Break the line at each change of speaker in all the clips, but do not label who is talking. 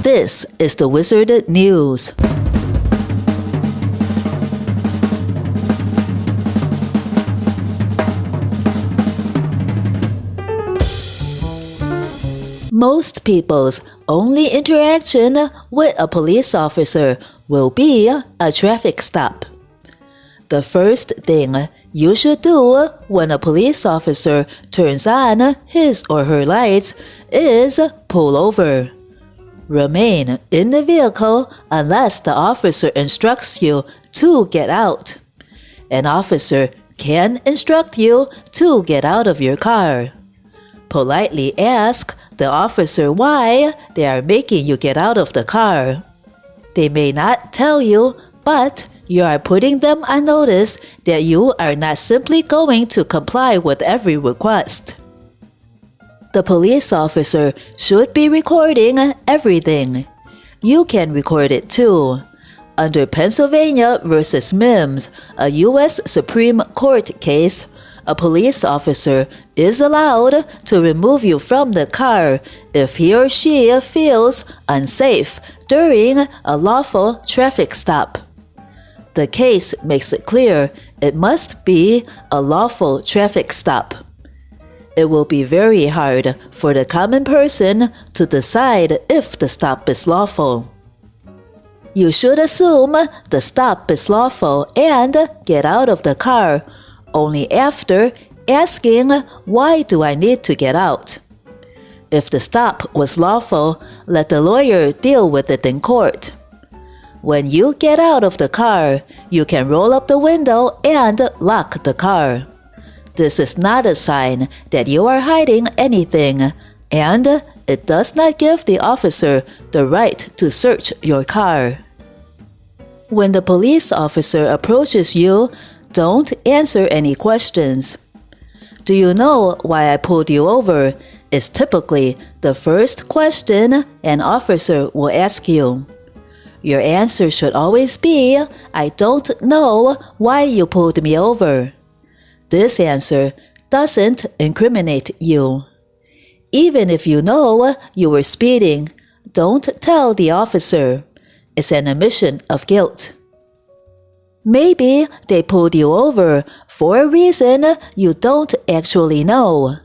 This is the WZRD News. Most people's only interaction with a police officer will be a traffic stop. The first thing you should do when a police officer turns on his or her lights is pull over. Remain in the vehicle unless the officer instructs you to get out. An officer can instruct you to get out of your car. Politely ask the officer why they are making you get out of the car. They may not tell you, but you are putting them on notice that you are not simply going to comply with every request. The police officer should be recording everything. You can record it too. Under Pennsylvania v. Mims, a U.S. Supreme Court case, a police officer is allowed to remove you from the car if he or she feels unsafe during a lawful traffic stop. The case makes it clear it must be a lawful traffic stop. It will be very hard for the common person to decide if the stop is lawful. You should assume the stop is lawful and get out of the car only after asking, "Why do I need to get out?" If the stop was lawful, let the lawyer deal with it in court. When you get out of the car, you can roll up the window and lock the car. This is not a sign that you are hiding anything, and it does not give the officer the right to search your car. When the police officer approaches you, don't answer any questions. "Do you know why I pulled you over?" is typically the first question an officer will ask you. Your answer should always be, "I don't know why you pulled me over." This answer doesn't incriminate you. Even if you know you were speeding, don't tell the officer. It's an admission of guilt. Maybe they pulled you over for a reason you don't actually know.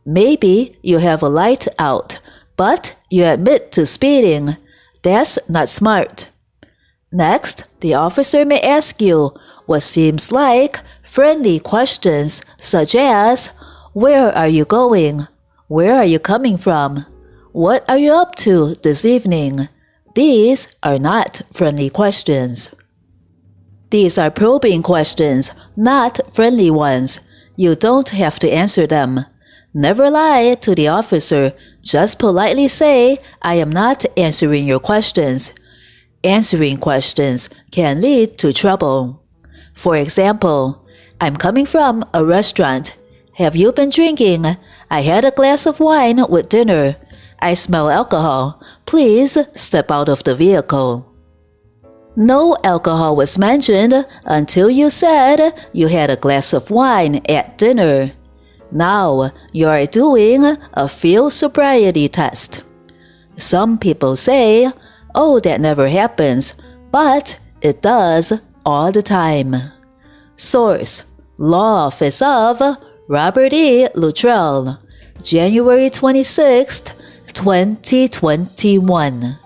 Maybe you have a light out, but you admit to speeding. That's not smart. Next, the officer may ask you what seems like friendly questions such as, "Where are you going? Where are you coming from? What are you up to this evening?" These are not friendly questions. These are probing questions, not friendly ones. You don't have to answer them. Never lie to the officer. Just politely say, "I am not answering your questions." Answering questions can lead to trouble. For example, "I'm coming from a restaurant. Have you been drinking? I had a glass of wine with dinner. I smell alcohol. Please step out of the vehicle." No alcohol was mentioned until you said you had a glass of wine at dinner. Now you are doing a field sobriety test. Some people say, "Oh, that never happens," but it does all the time. Source: Law Office of Robert E. Luttrell, January 26, 2021.